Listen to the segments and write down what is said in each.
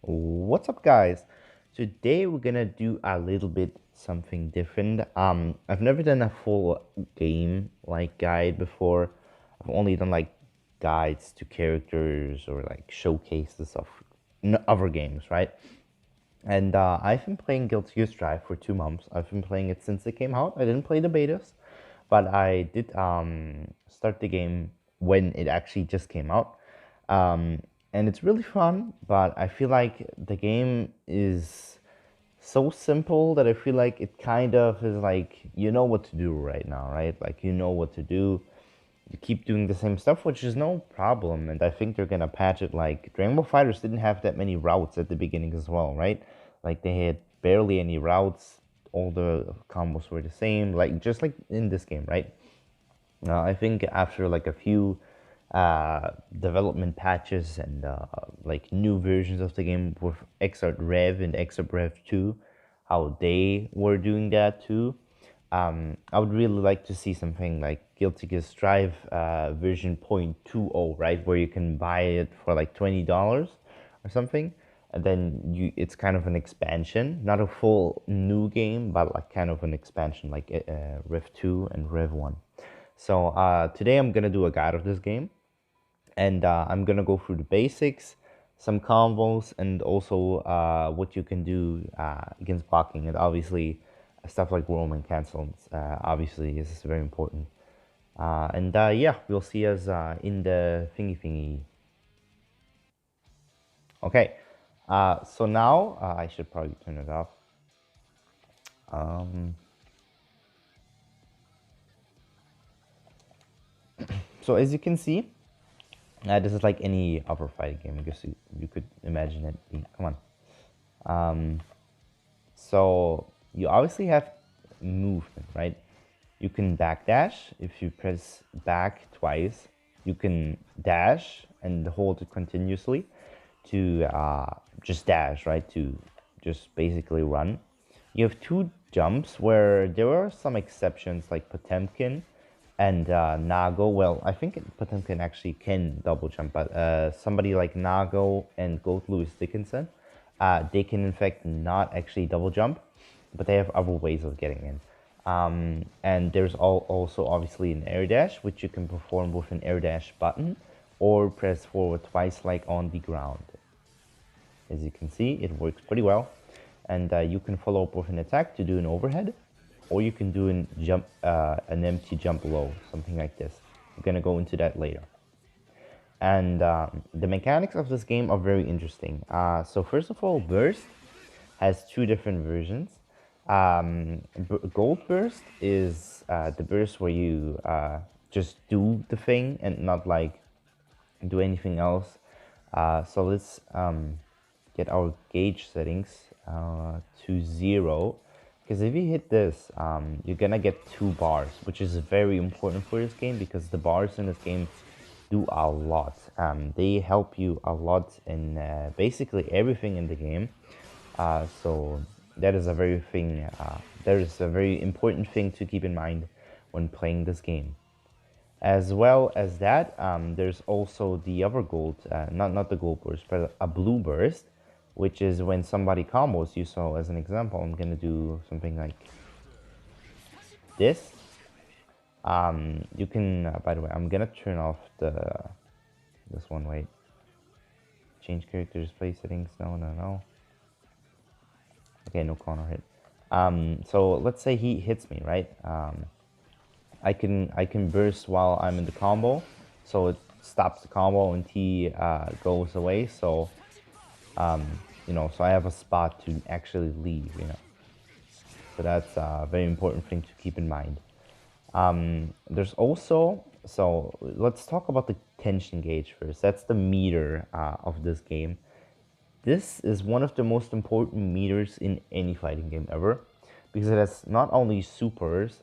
What's up, guys? Today we're gonna do a little bit something different. I've never done a full game like guide before. I've only done like guides to characters or like showcases of other games, right? And I've been playing Guilty Gear Strive for 2 months. I've been playing it since it came out. I didn't play the betas, but I did start the game when it actually just came out. Um, and it's really fun, but I feel like the game is so simple that I feel like it kind of is like you know what to do right now, right? Like you know what to do. You keep doing the same stuff, which is no problem. And I think they're gonna patch it. Like Dragon Ball Fighters didn't have that many routes at the beginning as well, right? Like they had barely any routes. All the combos were the same, like just like in this game, right? I think after like a few development patches and like new versions of the game with Xrd Rev and Xrd Rev 2, how they were doing that too. I would really like to see something like Guilty Gear Strive version 0.20, right, where you can buy it for like $20 or something, and then it's kind of an expansion, not a full new game, but like kind of an expansion, like Rev 2 and Rev 1. So today I'm gonna do a guide of this game, and I'm gonna go through the basics, some combos, and also what you can do against blocking, and obviously stuff like roam and cancels. Obviously, is very important. And yeah, we'll see us in the thingy. Okay. So now I should probably turn it off. Um, so as you can see, this is like any other fighting game. I guess you could imagine it. Come on. So you obviously have movement, right? You can backdash. If you press back twice, you can dash and hold it continuously to just dash, right? To just basically run. You have two jumps where there are some exceptions like Potemkin and Nago. Well, I think Potemkin actually can double jump, but somebody like Nago and Goat Louis Dickinson, they can in fact not actually double jump, but they have other ways of getting in. And there's also obviously an air dash, which you can perform with an air dash button or press forward twice like on the ground. As you can see, it works pretty well. And you can follow up with an attack to do an overhead, or you can do an empty jump low, something like this. I'm gonna go into that later. And the mechanics of this game are very interesting. So first of all, Burst has two different versions. Gold Burst is the burst where you just do the thing and not like do anything else. So let's get our gauge settings to 0, because if you hit this, you're gonna get 2 bars, which is very important for this game because the bars in this game do a lot. They help you a lot in basically everything in the game. So that is a very important thing to keep in mind when playing this game. As well as that, there's also the other gold, not the gold burst, but a blue burst, which is when somebody combos you. So as an example, I'm gonna do something like this. You can, by the way, I'm gonna turn off this one. Wait, change character display settings. No. Okay, no corner hit. So let's say he hits me, right? I can burst while I'm in the combo, so it stops the combo and he goes away. So so I have a spot to actually leave. So that's a very important thing to keep in mind. There's also, so let's talk about the tension gauge first. That's the meter of this game. This is one of the most important meters in any fighting game ever, because it has not only supers.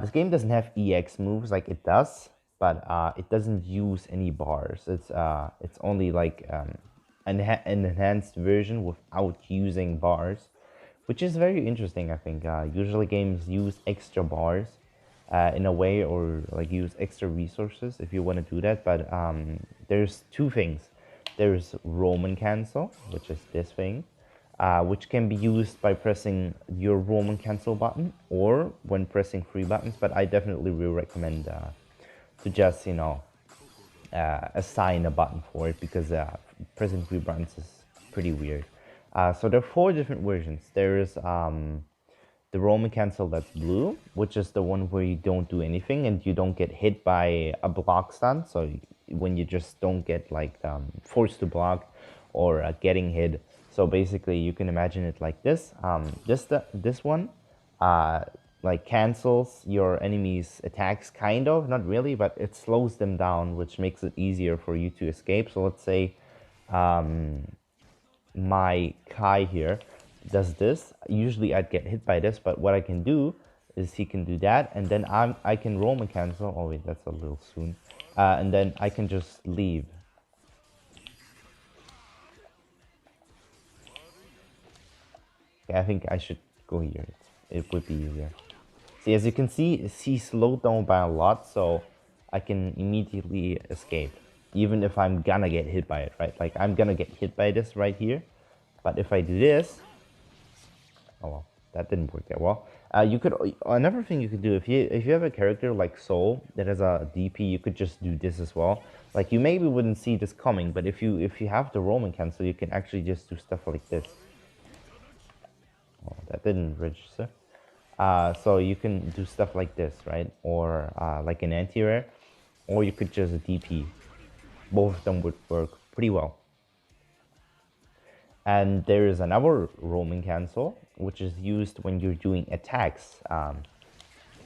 This game doesn't have EX moves like it does, but it doesn't use any bars. It's only like an enhanced version without using bars, which is very interesting. I think usually games use extra bars in a way, or like use extra resources if you want to do that. But there's two things. There's Roman cancel, which is this thing, which can be used by pressing your Roman cancel button or when pressing three buttons, but I definitely will recommend to just, you know, assign a button for it, because pressing three buttons is pretty weird. So there are four different versions. There's the Roman cancel that's blue, which is the one where you don't do anything and you don't get hit by a block stun. So when you just don't get like forced to block or getting hit. So basically you can imagine it like this. This one like cancels your enemy's attacks, kind of, not really, but it slows them down, which makes it easier for you to escape. So let's say my Kai here does this. Usually I'd get hit by this, but what I can do is he can do that, and then I can Roman cancel. Oh wait, that's a little soon. And then I can just leave. Okay, I think I should go here. It would be easier. See, as you can see, he slowed down by a lot, so I can immediately escape. Even if I'm gonna get hit by it, right? Like, I'm gonna get hit by this right here. But if I do this... Oh well, that didn't work that well. You could... Another thing you could do, if you have a character like Soul that has a DP, you could just do this as well. Like, you maybe wouldn't see this coming, but if you have the Roman cancel, you can actually just do stuff like this. Oh, that didn't register. So you can do stuff like this, right? Or like an anti-rare, or you could just DP. Both of them would work pretty well. And there is another Roman cancel, which is used when you're doing attacks.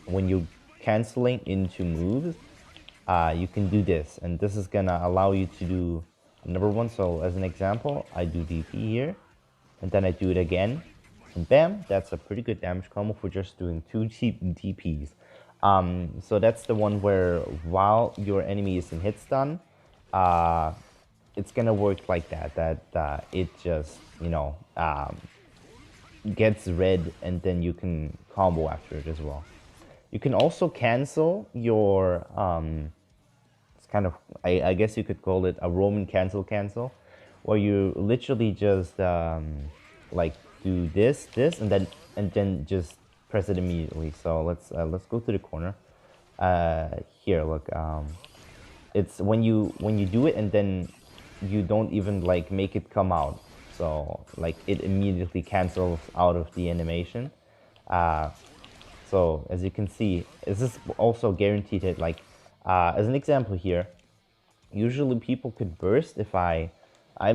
When you're canceling into moves, you can do this, and this is gonna allow you to do another one. So as an example, I do DP here, and then I do it again, and bam, that's a pretty good damage combo for just doing two DPs. So that's the one where while your enemy is in hit stun, it's gonna work like that, it just, you know, gets red, and then you can combo after it as well. You can also cancel your, it's kind of, I guess you could call it a Roman cancel, where you literally just like do this, and then just press it immediately. So let's go to the corner. Here, look, it's when you do it, and then you don't even like make it come out. So like it immediately cancels out of the animation. So as you can see, this is also guaranteed hit. Like as an example here, usually people could burst if I'm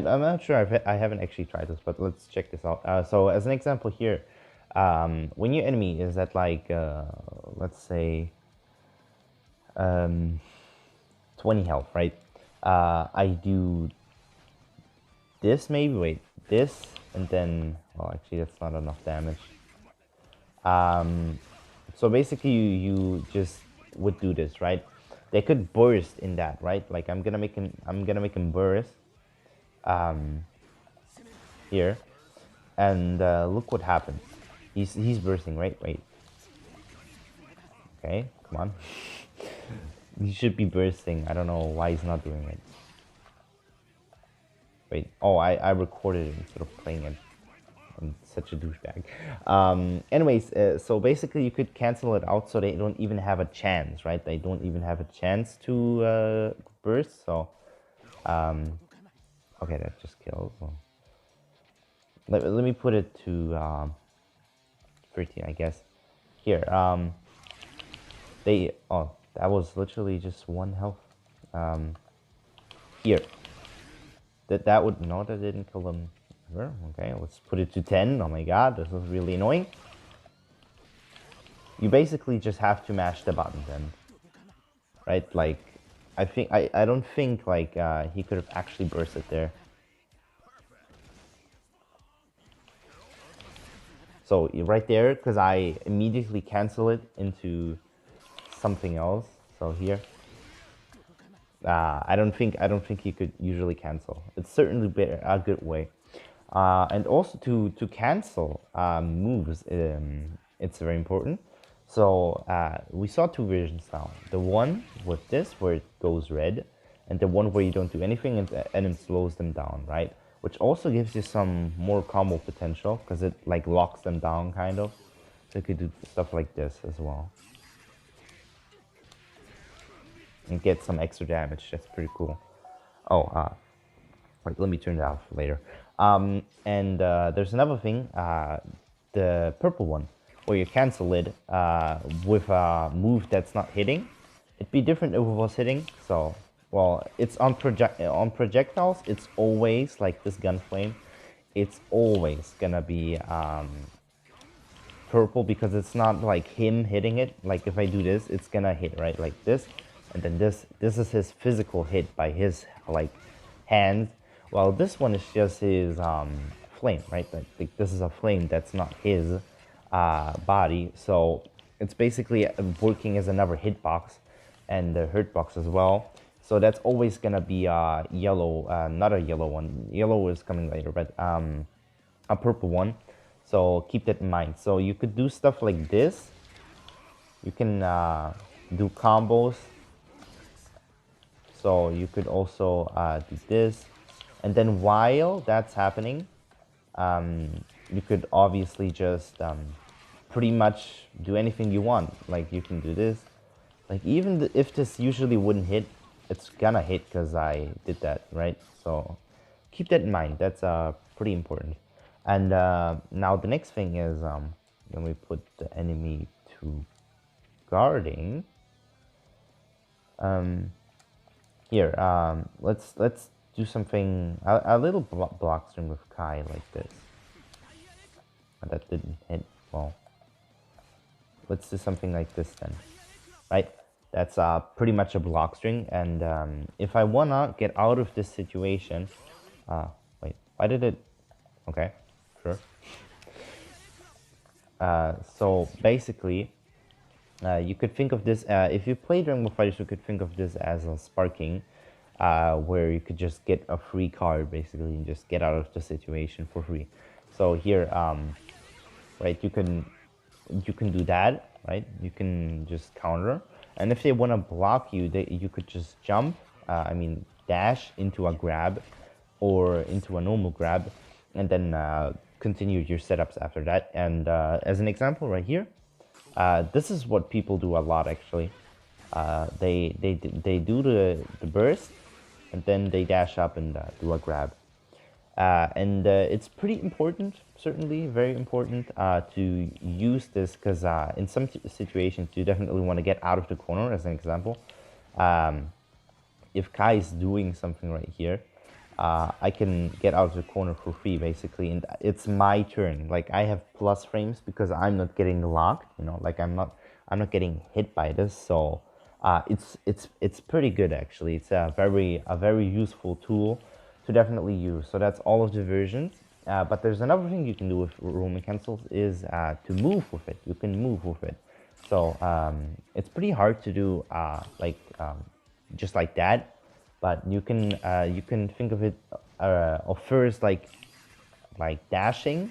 not sure, I haven't actually tried this, but let's check this out. So as an example here, when your enemy is at like, let's say, 20 health, right? I do this maybe, wait, this, and then, well, actually that's not enough damage. So basically you just would do this, right? They could burst in that, right? Like I'm gonna make him burst here, and look what happens. He's bursting, right? Wait. Okay, come on. He should be bursting. I don't know why he's not doing it. Wait. Oh, I recorded it instead of playing it. I'm such a douchebag. Anyways, so basically you could cancel it out so they don't even have a chance, right? They don't even have a chance to burst. So, okay, that just kills. So. Let me put it to 13, I guess. Here, oh, that was literally just one health. Here, that would, no, that didn't kill them. Okay, let's put it to 10. Oh my god, this is really annoying. You basically just have to mash the button then, right? Like, I don't think like he could have actually bursted there. So right there, because I immediately cancel it into something else. So here, I don't think he could usually cancel. It's certainly a good way. And also to cancel moves, it's very important. So we saw two versions now. The one with this, where it goes red, and the one where you don't do anything and it slows them down, right? Which also gives you some more combo potential because it like locks them down kind of. So you could do stuff like this as well. And get some extra damage. That's pretty cool. Oh, wait, let me turn that off later. And there's another thing, the purple one, where you cancel it with a move that's not hitting. It'd be different if it was hitting. So, well, it's on projectiles. It's always like this gun flame. It's always gonna be purple because it's not like him hitting it. Like if I do this, it's gonna hit right like this, and then this is his physical hit by his like hands. Well, this one is just his flame, right? Like this is a flame that's not his body, so it's basically working as another hitbox and the hurt box as well. So that's always gonna be yellow, not a yellow one. Yellow is coming later, but a purple one. So keep that in mind. So you could do stuff like this. You can do combos. So you could also do this. And then while that's happening, you could obviously just pretty much do anything you want. Like you can do this. Like even if this usually wouldn't hit, it's gonna hit because I did that, right? So keep that in mind. That's pretty important. And now the next thing is when we put the enemy to guarding. Here, let's do something a little block string with Kai like this. That didn't hit. Well, let's do something like this then, right? That's pretty much a block string. And if I wanna get out of this situation, wait, why did it? Okay. Sure. So basically, you could think of this, if you play Dragon Ball FighterZ, you could think of this as a sparking, where you could just get a free card, basically, and just get out of the situation for free. So here, right, you can do that, right? You can just counter, and if they want to block you, you could just jump, dash into a grab, or into a normal grab, and then continue your setups after that. And as an example right here, this is what people do a lot actually. They do the burst, and then they dash up and do a grab. And it's pretty important, certainly very important to use this, because in some situations you definitely want to get out of the corner. As an example, if Kai is doing something right here, I can get out of the corner for free, basically, and it's my turn. Like I have plus frames because I'm not getting locked, you know, like I'm not getting hit by this. So it's pretty good actually. It's a very useful tool to definitely use. So that's all of the versions. But there's another thing you can do with roaming cancels is to move with it. You can move with it. So it's pretty hard to do just like that. But you can think of it of first like dashing,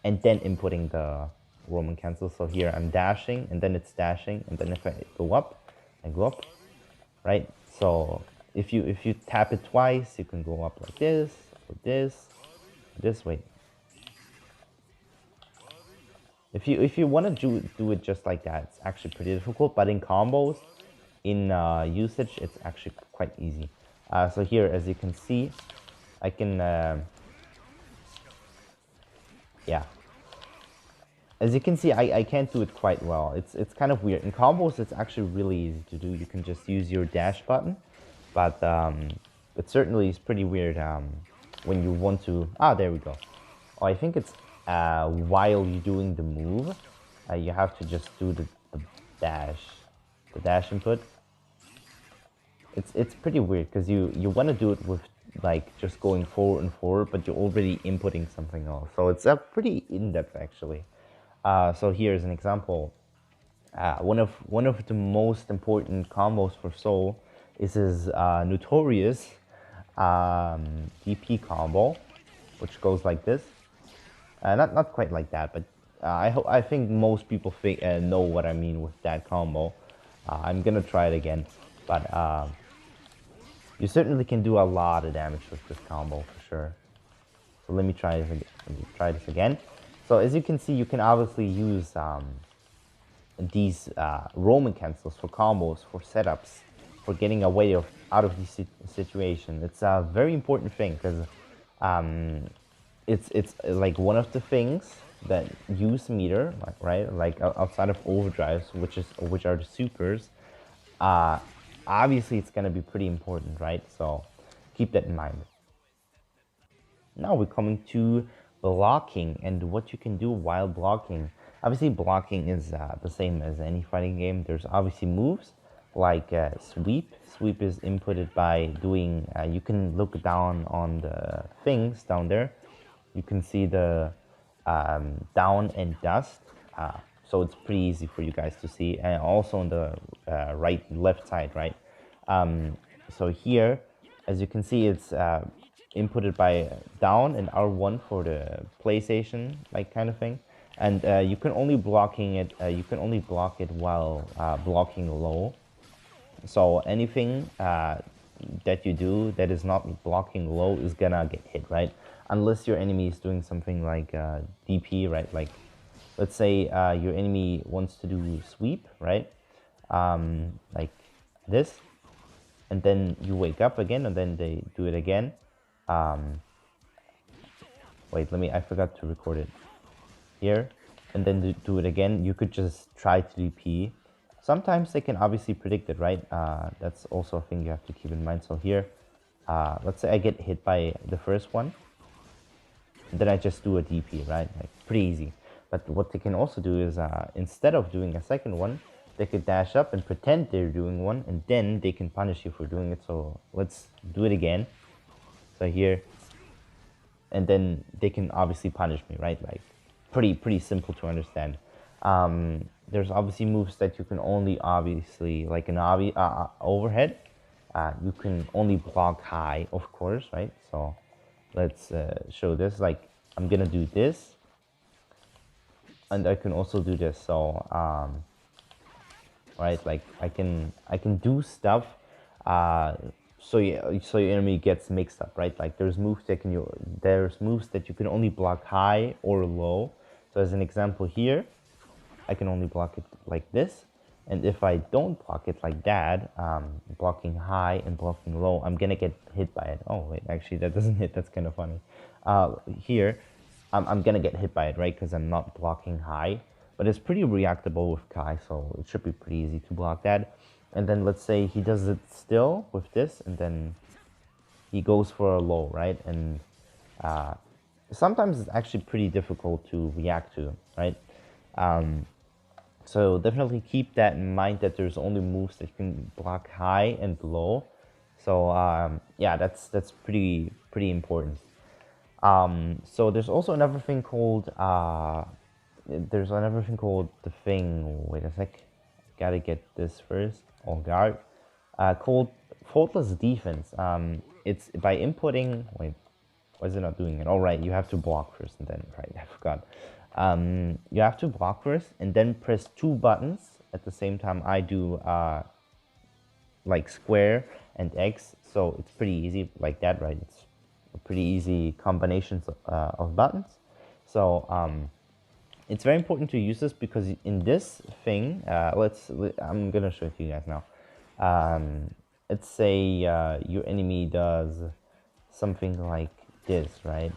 and then inputting the Roman cancel. So here I'm dashing, and then it's dashing, and then if I go up, I go up, right? So if you tap it twice, you can go up like this, or this way. If you want to do it just like that, it's actually pretty difficult. But in combos, in usage, it's actually quite easy. So here, as you can see, I can, yeah. As you can see, I can't do it quite well. It's kind of weird. In combos, it's actually really easy to do. You can just use your dash button, but it certainly is pretty weird when you want to. Ah, there we go. Oh, I think it's while you're doing the move, you have to just do the dash input. It's pretty weird because you want to do it with like just going forward and forward, but you're already inputting something else. So it's pretty in-depth actually. So here's an example. One of the most important combos for Soul is his notorious DP combo, which goes like this. Not quite like that, but I think most people know what I mean with that combo. I'm gonna try it again, but You certainly can do a lot of damage with this combo for sure. So let me try this again. Let me try this again. So as you can see, you can obviously use these roaming cancels for combos, for setups, for getting away out of this situation. It's a very important thing because it's like one of the things that use meter, right? Like outside of overdrives, which are the supers. Uh, Obviously, it's gonna be pretty important, right? So keep that in mind. Now we're coming to blocking and what you can do while blocking. Obviously, blocking is the same as any fighting game. There's obviously moves like sweep. Sweep is inputted by doing, you can look down on the things down there. You can see the down and dust. So it's pretty easy for you guys to see. And also on the left side, right? So here, as you can see, it's inputted by down and R1 for the PlayStation, like kind of thing. And you can only blocking it. You can only block it while blocking low. So anything that you do that is not blocking low is gonna get hit, right? Unless your enemy is doing something like DP, right? Like, let's say your enemy wants to do sweep, right? Like this, and then you wake up again, and then they do it again. Wait, I forgot to record it here, and then do it again. You could just try to DP. Sometimes they can obviously predict it, right? That's also a thing you have to keep in mind. So here, let's say I get hit by the first one, and then I just do a DP, right? Like pretty easy. But what they can also do is instead of doing a second one, they could dash up and pretend they're doing one, and then they can punish you for doing it. So let's do it again. So here, and then they can obviously punish me, right? Like pretty simple to understand. There's obviously moves that you can only obviously, like an overhead, you can only block high, of course, right? So let's show this. Like I'm gonna do this, and I can also do this. So right, like I can do stuff so your enemy gets mixed up, right? Like there's moves that you can only block high or low. So as an example here, I can only block it like this, and if I don't block it like that, blocking high and blocking low, I'm gonna get hit by it. Oh wait, actually that doesn't hit. That's kind of funny. Here, I'm gonna get hit by it, right? Because I'm not blocking high, but it's pretty reactable with Kai, so it should be pretty easy to block that. And then let's say he does it still with this, and then he goes for a low, right? And sometimes it's actually pretty difficult to react to, right? So definitely keep that in mind, that there's only moves that you can block high and low. So yeah, that's pretty important. So there's also another thing called the thing. Wait a sec, gotta get this first. Oh god, called faultless defense. It's by inputting. Wait, why is it not doing it? All right, you have to block first, and then right. I forgot. You have to block first, and then press 2 buttons at the same time. I do like square and X, so it's pretty easy like that, right? It's a pretty easy combinations of buttons. So it's very important to use this because in this thing, I'm gonna show it to you guys now. Let's say your enemy does something like this, right?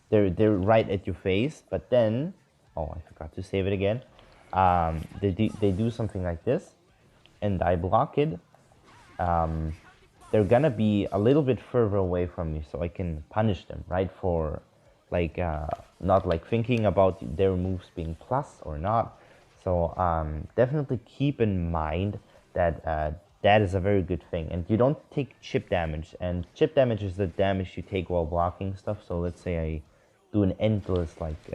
They're right at your face, but then, oh, I forgot to save it again. They do something like this, and I block it. They're gonna be a little bit further away from me, so I can punish them, right? For like not like thinking about their moves being plus or not. So definitely keep in mind that that is a very good thing, and you don't take chip damage. And chip damage is the damage you take while blocking stuff. So let's say I do an endless like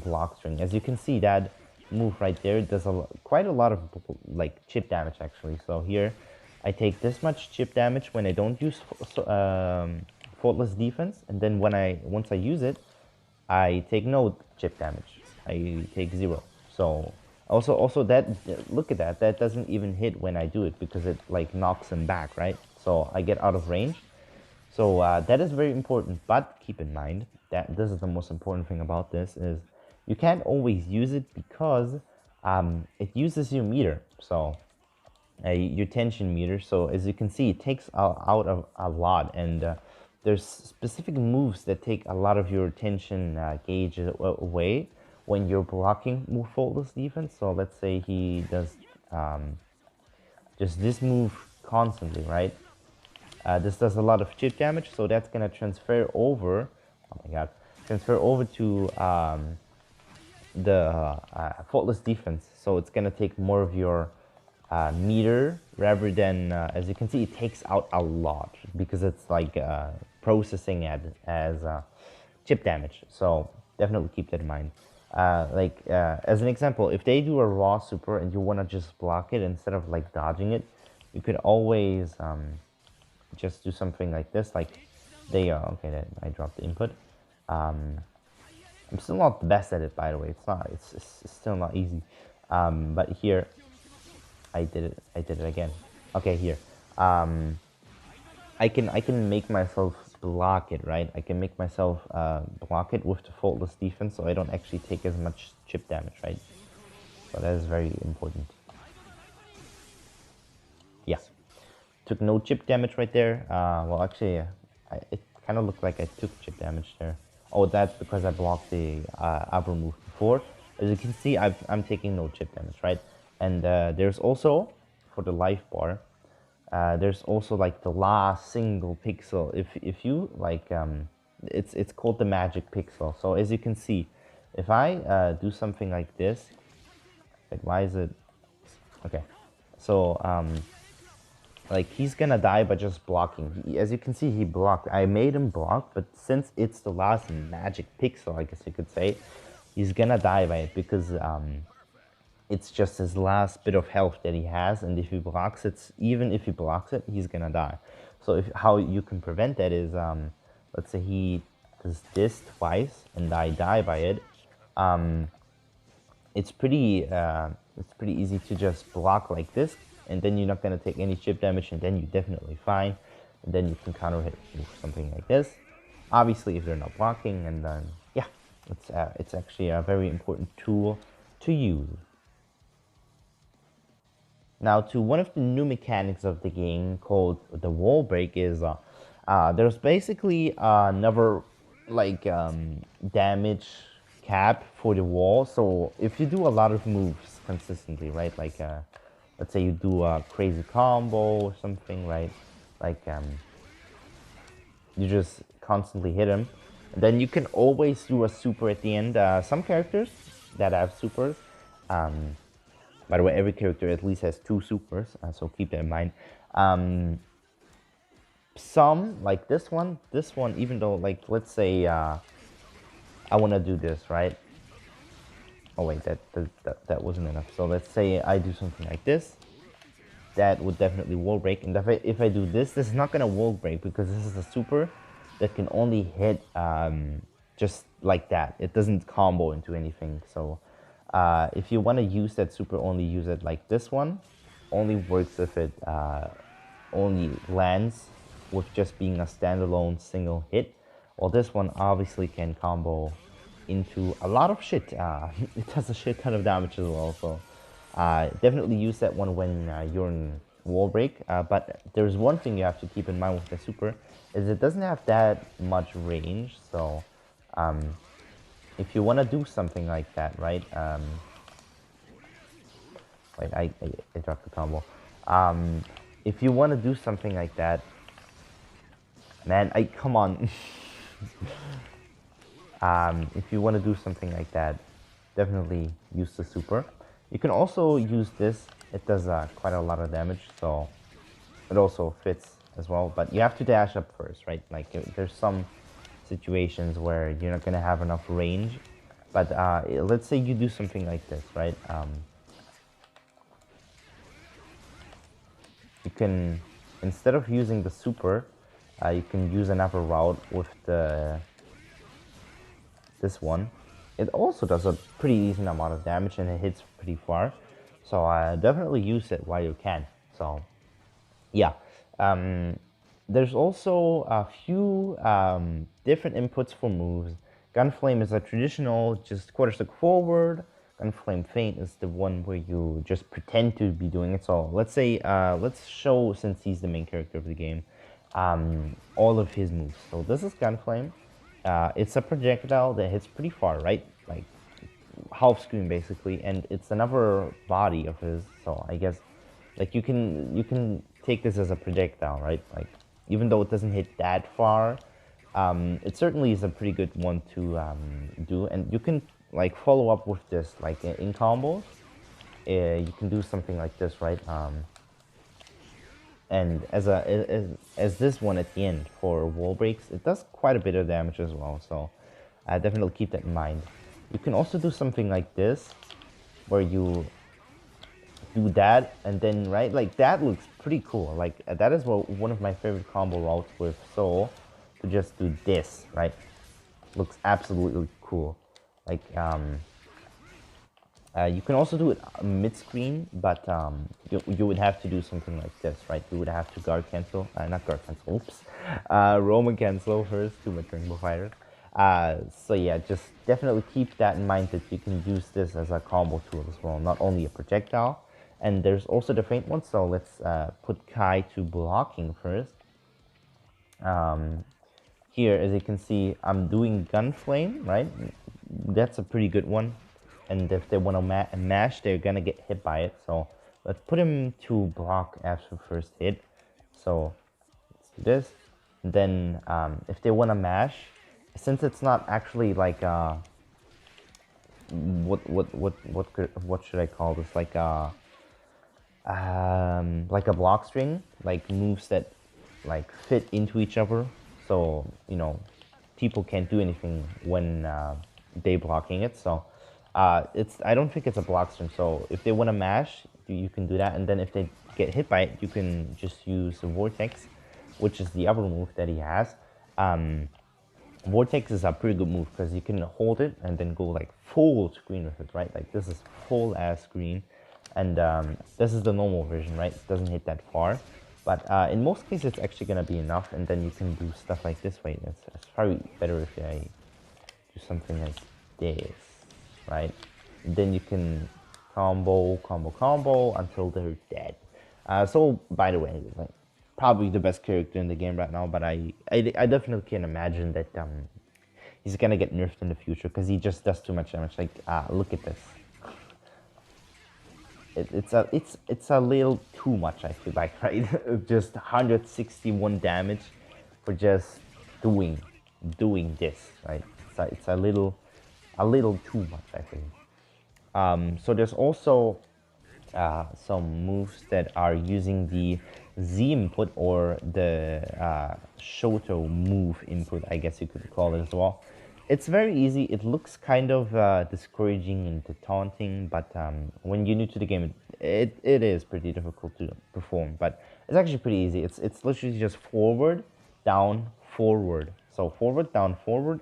block string. As you can see, that move right there does quite a lot of like chip damage actually. So here I take this much chip damage when I don't use faultless defense, and then once I use it, I take no chip damage. I take 0. So also that, look at that, that doesn't even hit when I do it because it like knocks him back, right? so I get out of range. So that is very important, but keep in mind that this is the most important thing about this is you can't always use it because it uses your meter, so your tension meter. So as you can see, it takes out of a lot, and there's specific moves that take a lot of your tension gauge away when you're blocking move faultless defense. So let's say he does just this move constantly, right? This does a lot of chip damage, so that's gonna transfer over. Oh my god, transfer over to the faultless defense. So it's gonna take more of your meter rather than, as you can see, it takes out a lot because it's like processing it as chip damage. So definitely keep that in mind. As an example, if they do a raw super and you want to just block it instead of like dodging it, you could always just do something like this. Like they okay, I dropped the input. I'm still not the best at it, by the way. It's still not easy. But here I did it again. Okay, here I can make myself block it, right? I can make myself block it with the faultless defense, so I don't actually take as much chip damage, right? So that is very important. Yeah, took no chip damage right there. Well, actually, it kind of looked like I took chip damage there. Oh, that's because I blocked the upper move before. As you can see, I'm taking no chip damage, right? And there's also, for the life bar, there's also like the last single pixel. If you like, it's called the magic pixel. So as you can see, if I do something like this, like why is it? Okay, so like he's gonna die by just blocking. As you can see, he blocked. I made him block, but since it's the last magic pixel, I guess you could say, he's gonna die by it because it's just his last bit of health that he has, and if he blocks it, even if he blocks it, he's gonna die. So how you can prevent that is, let's say he does this twice and I die by it. It's pretty easy to just block like this, and then you're not gonna take any chip damage, and then you're definitely fine. And then you can counter hit with something like this. Obviously, if they're not blocking, and then yeah, it's actually a very important tool to use. Now, to one of the new mechanics of the game called the wall break is there's basically another like damage cap for the wall. So if you do a lot of moves consistently, right? Like let's say you do a crazy combo or something, right? Like you just constantly hit him, and then you can always do a super at the end. Some characters that have supers. By the way, every character at least has 2 supers, so keep that in mind. Some, like this one, even though, like, let's say I want to do this, right? Oh wait, that wasn't enough. So let's say I do something like this. That would definitely wall break, and if I do this, this is not gonna wall break because this is a super that can only hit just like that. It doesn't combo into anything. So if you want to use that super, only use it like this one. Only works if it only lands with just being a standalone single hit. Well, this one obviously can combo into a lot of shit. It does a shit ton of damage as well. So definitely use that one when you're in wall break. But there's one thing you have to keep in mind with the super is it doesn't have that much range. So if you want to do something like that, right? Wait, I dropped the combo. If you want to do something like that, man, come on. If you want to do something like that, definitely use the super. You can also use this. It does quite a lot of damage, so it also fits as well. But you have to dash up first, right? Like there's some situations where you're not gonna have enough range. But let's say you do something like this, right? You can, instead of using the super, you can use another route with this one. It also does a pretty decent amount of damage and it hits pretty far. So definitely use it while you can. So yeah, Um, there's also a few different inputs for moves. Gunflame is a traditional, just quarter stick forward. Gunflame Feint is the one where you just pretend to be doing it. So let's say, let's show, since he's the main character of the game, all of his moves. So this is Gunflame. It's a projectile that hits pretty far, right? Like half screen basically, and it's another body of his. So I guess like you can take this as a projectile, right? Like even though it doesn't hit that far, it certainly is a pretty good one to do, and you can like follow up with this like in combos. You can do something like this, right? And as this one at the end for wall breaks, it does quite a bit of damage as well. So definitely keep that in mind. You can also do something like this, where you do that and then right, like that looks pretty cool. Like that is one of my favorite combo routes with Soul, to just do this, right? Looks absolutely cool. Like you can also do it mid-screen, but you would have to do something like this, right? You would have to guard cancel, not guard cancel, oops, Roman cancel first to my Rainbow Fighter. So yeah, just definitely keep that in mind, that you can use this as a combo tool as well, not only a projectile. And there's also the feint one, so let's put Kai to blocking first. Here, as you can see, I'm doing Gunflame, right? That's a pretty good one. And if they want to mash, they're gonna get hit by it. So let's put him to block after first hit. So let's do this. And then if they want to mash, since it's not actually like what should I call this? Like a block string, like moves that like fit into each other. So you know, people can't do anything when they blocking it. So I don't think it's a block string. So if they want to mash, you can do that, and then if they get hit by it, you can just use Vortex, which is the other move that he has. Vortex is a pretty good move because you can hold it and then go like full screen with it, right? Like this is full ass screen, and this is the normal version, right? It doesn't hit that far, but in most cases it's actually gonna be enough, and then you can do stuff like this. Wait, it's probably better if I do something like this, right? And then you can combo until they're dead. So by the way, like, probably the best character in the game right now, but I definitely can imagine that he's gonna get nerfed in the future because he just does too much damage. Like look at this. It's a little too much, I feel like, right? Just 161 damage for just doing this, right? It's a little too much, I think. So there's also some moves that are using the Z input, or the Shoto move input, I guess you could call it as well. It's very easy. It looks kind of discouraging and taunting, but when you're new to the game, it is pretty difficult to perform. But it's actually pretty easy. It's literally just forward, down, forward. So forward, down, forward.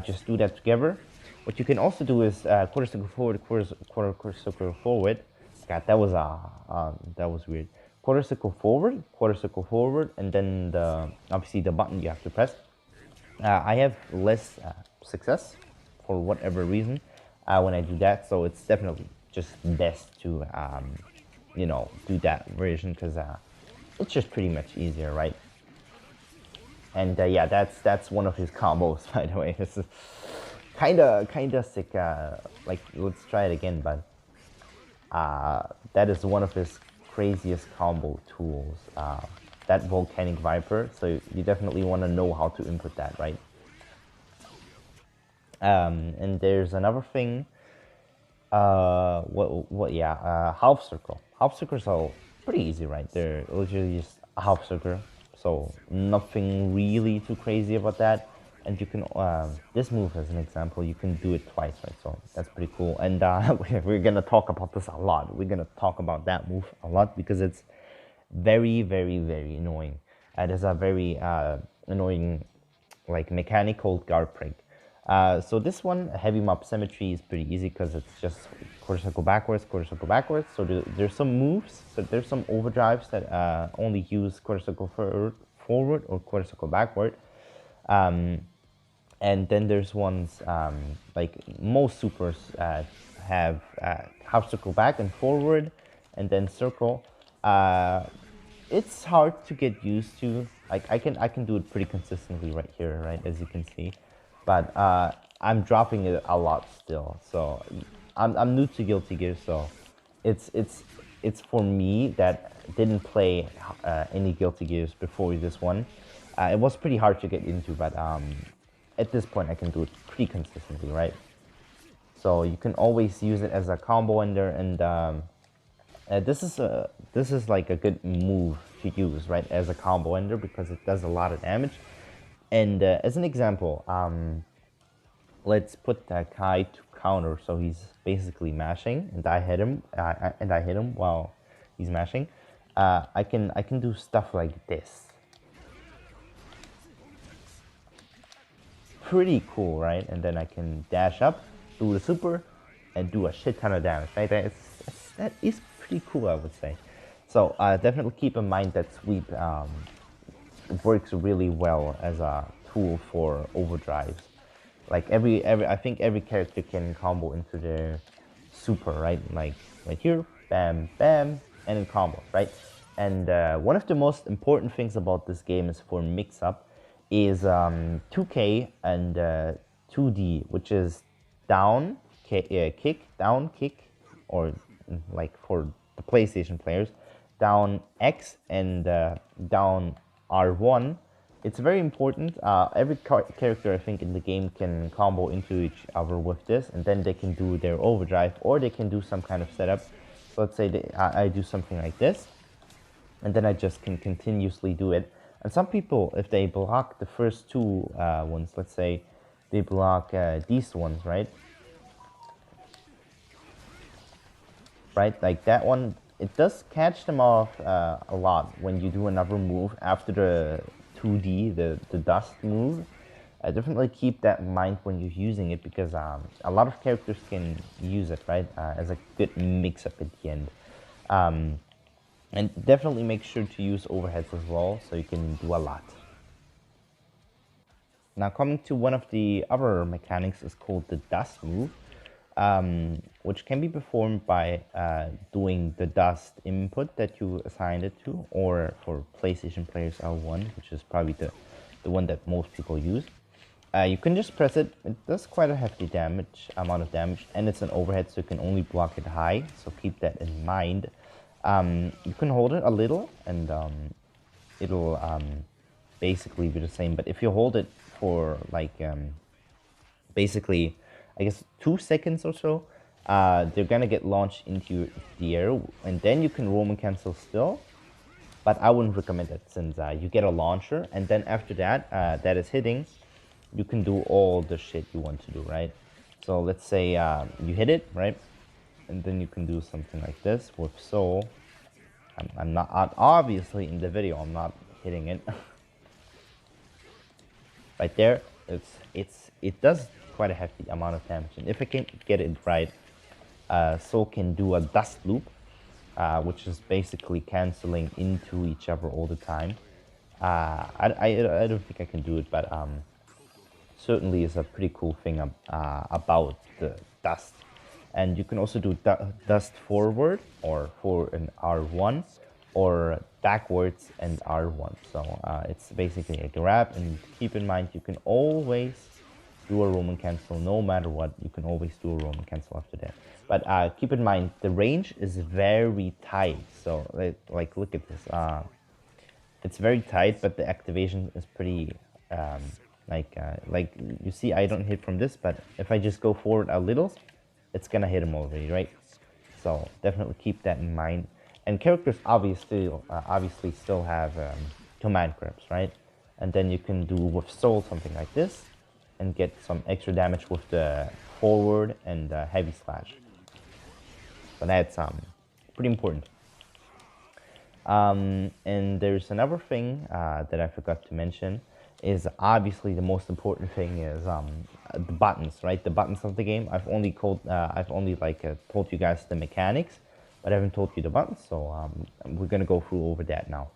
Just do that together. What you can also do is quarter circle forward, quarter circle forward. God, that was weird. Quarter circle forward, and then obviously the button you have to press. I have less success for whatever reason when I do that, so it's definitely just best to do that version, because it's just pretty much easier, right? And yeah, that's one of his combos, by the way. This is kinda sick. Like, let's try it again, but that is one of his craziest combo tools. That Volcanic Viper. So you definitely want to know how to input that, right? And there's another thing. Half circle. Half circles are pretty easy, right? They're literally just a half circle, so nothing really too crazy about that. And you can this move, as an example, you can do it twice, right? So that's pretty cool. And we're gonna talk about this a lot. We're gonna talk about that move a lot because it's very, very, very annoying. There's a very annoying like mechanic called guard break. So this one, heavy mob symmetry, is pretty easy because it's just quarter circle backwards, quarter circle backwards. So there's some moves, so there's some overdrives that only use quarter circle forward or quarter circle backward. And then there's ones like most supers have half circle back and forward, and then circle. It's hard to get used to. Like I can do it pretty consistently right here, right, as you can see, but I'm dropping it a lot still. So I'm new to Guilty Gear, so it's it's it's for me that didn't play any Guilty Gears before this one. It was pretty hard to get into, but at this point I can do it pretty consistently, right? So you can always use it as a combo ender, and this is like a good move to use, right, as a combo ender because it does a lot of damage. And as an example, let's put Kai to counter, so he's basically mashing, and I hit him while he's mashing. I can do stuff like this. Pretty cool, right? And then I can dash up, do the super, and do a shit ton of damage, right? That is pretty cool, I would say. So definitely keep in mind that sweep works really well as a tool for overdrives. Like I think every character can combo into their super, right? Like right here, bam, bam, and then combo, right? And one of the most important things about this game is for mix-up is 2K and 2D, which is down, kick, down, kick, or like for the PlayStation players, down X and down R1. It's very important. Every character, I think, in the game can combo into each other with this, and then they can do their overdrive, or they can do some kind of setup. So let's say I do something like this, and then I just can continuously do it. And some people, if they block the first two ones, let's say they block these ones, right? Right, like that one, it does catch them off a lot when you do another move after the 2D, the dust move. Definitely keep that in mind when you're using it, because a lot of characters can use it, right, as a good mix-up at the end. And definitely make sure to use overheads as well, so you can do a lot. Now coming to one of the other mechanics is called the dust move, which can be performed by doing the dust input that you assigned it to, or for PlayStation players L1, which is probably the one that most people use. You can just press it. It does quite a hefty amount of damage, and it's an overhead, so you can only block it high, so keep that in mind. You can hold it a little, and it'll basically be the same, but if you hold it for like basically I guess 2 seconds or so, they're gonna get launched into the air, and then you can Roman cancel still, but I wouldn't recommend it, since you get a launcher, and then after that, that is hitting, you can do all the shit you want to do, right? So let's say you hit it, right? And then you can do something like this with soul. I'm not, obviously in the video, I'm not hitting it. Right there, it does quite a hefty amount of damage, and if I can get it right, Soul can do a dust loop, which is basically canceling into each other all the time. I don't think I can do it, but certainly is a pretty cool thing about the dust. And you can also do dust forward, or for an R1, or backwards and R1. So it's basically a grab, and keep in mind you can always do a Roman cancel no matter what. You can always do a Roman cancel after that. But keep in mind the range is very tight. So like look at this. It's very tight, but the activation is pretty like you see, I don't hit from this, but if I just go forward a little, it's gonna hit him already, right? So definitely keep that in mind. And characters obviously still have command grabs, right? And then you can do with soul something like this, and get some extra damage with the forward and heavy slash. So that's pretty important. And there's another thing that I forgot to mention, is obviously the most important thing is the buttons, right? The buttons of the game. I've only like told you guys the mechanics, but I haven't told you the buttons. So we're gonna go through over that now.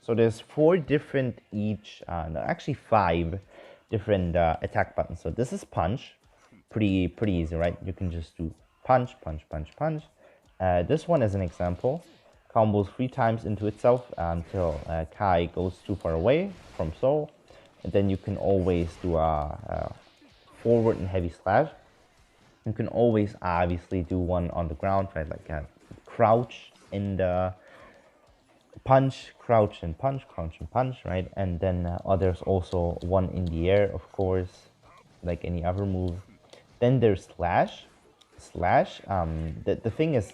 So there's four different no, actually five different attack buttons. So this is punch, pretty easy, right? You can just do punch, punch, punch, punch. This one is an example. Combos 3 times into itself until Kai goes too far away from Soul. And then you can always do a forward and heavy slash. You can always obviously do one on the ground, right? Like a crouch and punch, crouch and punch, right? And then there's also one in the air, of course, like any other move. Then there's slash. The thing is,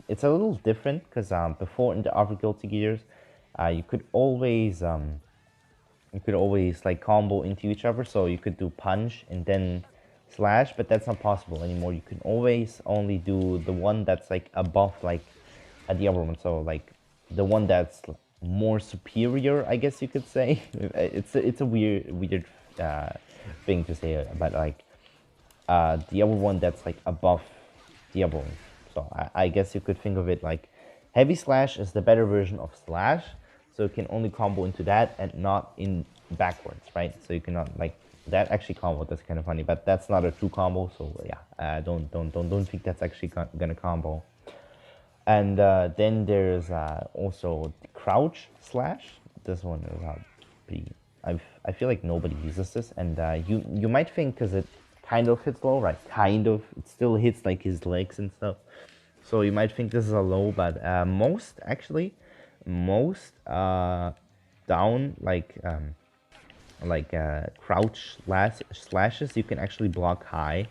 it's a little different because before in the other Guilty Gears, you could always like combo into each other. So you could do punch and then slash, but that's not possible anymore. You can always only do the one that's like above like the other one. So like the one that's more superior, I guess you could say. It's a weird thing to say, but like the other one that's like above the other one. So I guess you could think of it like heavy slash is the better version of slash, so you can only combo into that and not in backwards, right? So you cannot like that actually combo. That's kind of funny, but that's not a true combo. So yeah, don't think that's actually gonna combo. And then there's also the crouch slash. This one is pretty. I feel like nobody uses this, and you might think because it kind of hits low, right? Kind of. It still hits like his legs and stuff. So you might think this is a low, but most down like crouch slashes you can actually block high,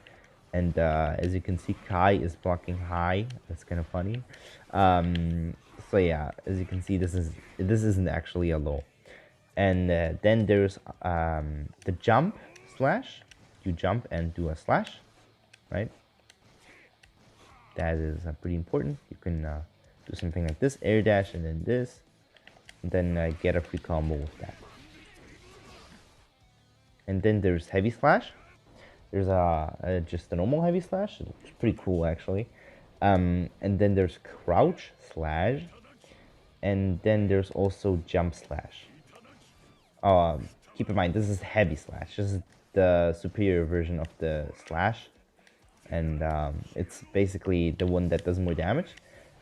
and as you can see, Kai is blocking high. That's kind of funny. So yeah, as you can see, this isn't actually a low. And then there's the jump slash. You jump and do a slash, right? That is pretty important. You can do something like this, air dash, and then this, and then get a free combo with that. And then there's heavy slash. There's just a normal heavy slash. It's pretty cool actually. And then there's crouch slash, and then there's also jump slash. Keep in mind this is heavy slash. This is the superior version of the slash, and it's basically the one that does more damage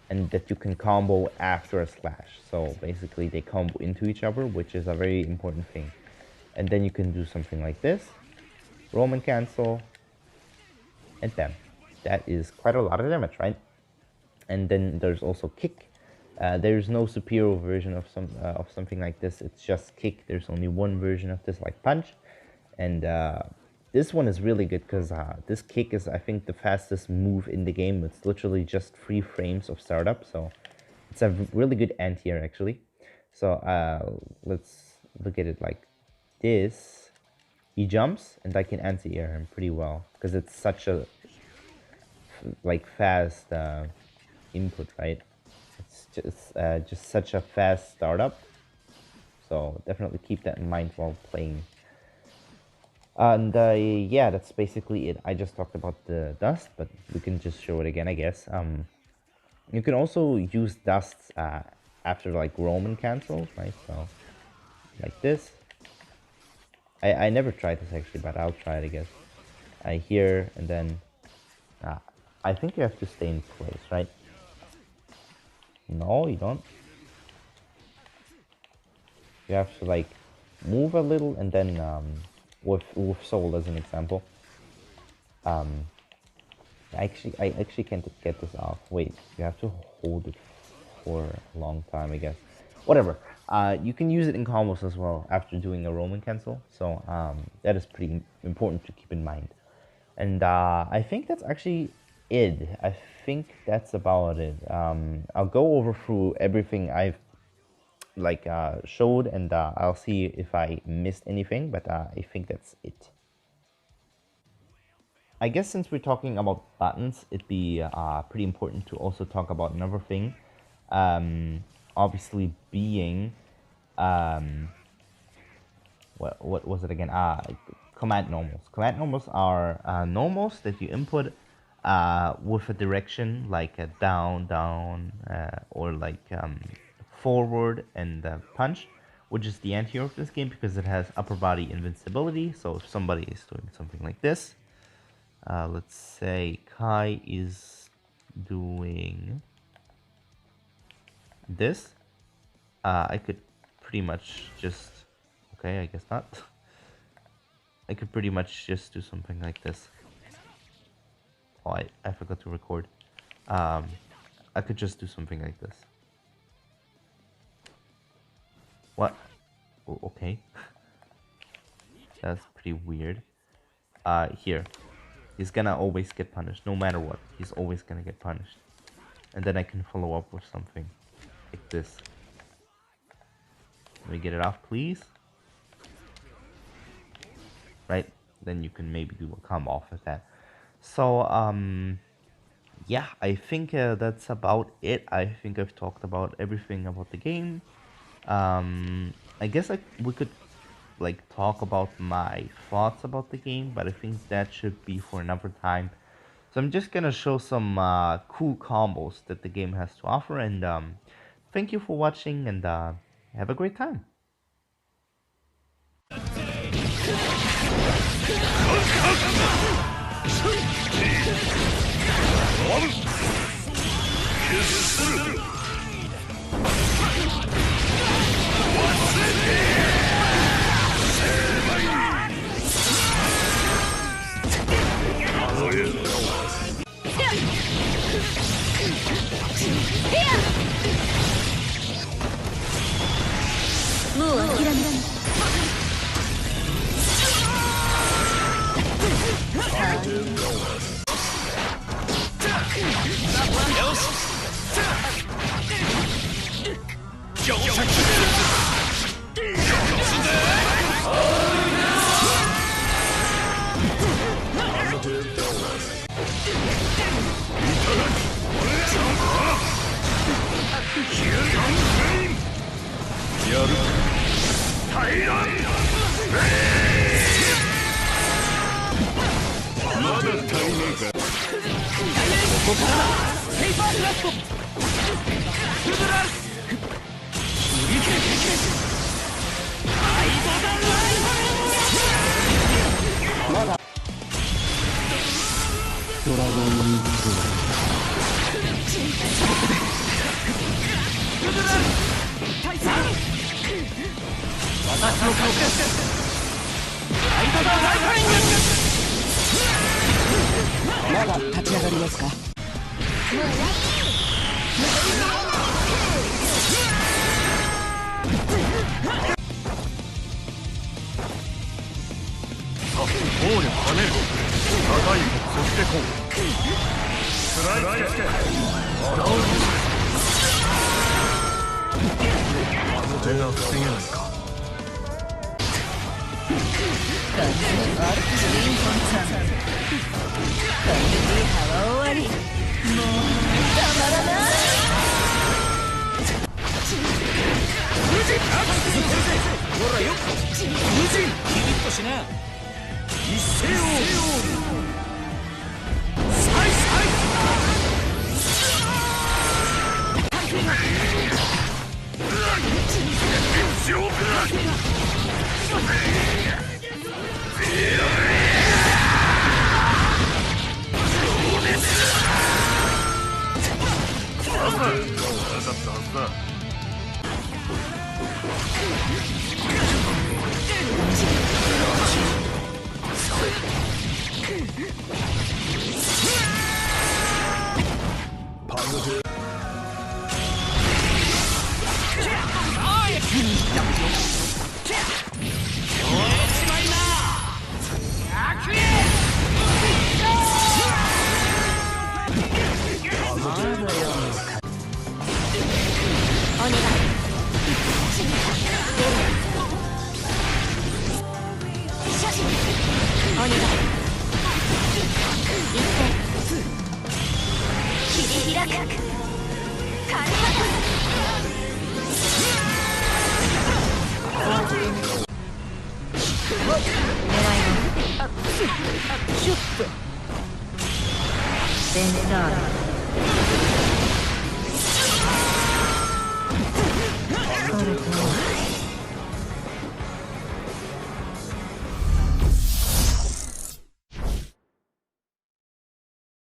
and that you can combo after a slash. So basically they combo into each other, which is a very important thing. And then you can do something like this, Roman cancel, and bam. That is quite a lot of damage, right? And then there's also kick. There's no superior version of something like this. It's just kick. There's only one version of this, like punch. And this one is really good because this kick is, I think, the fastest move in the game. It's literally just 3 frames of startup. So it's a really good anti-air, actually. So let's look at it like this. He jumps, and I can anti-air him pretty well because it's such a like fast input, right? It's just such a fast startup. So definitely keep that in mind while playing. And yeah, that's basically it. I just talked about the dust, but we can just show it again, I guess. You can also use dusts after like Roman cancels, right? So like this. I never tried this actually, but I'll try it, I guess. Here, and then I think you have to stay in place, right? No, you don't. You have to like move a little, and then with Soul as an example. I actually can't get this off. Wait, you have to hold it for a long time, I guess. Whatever. You can use it in combos as well after doing a Roman cancel. So that is pretty important to keep in mind. And I think that's actually it. I think that's about it. I'll go over through everything I've like showed, and I'll see if I missed anything, but I think that's it. I guess since we're talking about buttons, it'd be pretty important to also talk about another thing. Obviously being what was it again? Command normals. Command normals are normals that you input with a direction like a down, down, or like forward and punch, which is the anti-hero of this game because it has upper body invincibility. So if somebody is doing something like this, let's say Kai is doing this, I could pretty much just, okay, I guess not. I could pretty much just do something like this. Oh, I forgot to record. I could just do something like this. What? Oh, okay. That's pretty weird. Here. He's gonna always get punished, no matter what. He's always gonna get punished. And then I can follow up with something like this. Let me get it off, please. Right? Then you can maybe do a combo off with that. So, yeah, I think that's about it. I think I've talked about everything about the game. I guess we could like talk about my thoughts about the game, but I think that should be for another time. So I'm just gonna show some cool combos that the game has to offer, and thank you for watching, and have a great time. Protocol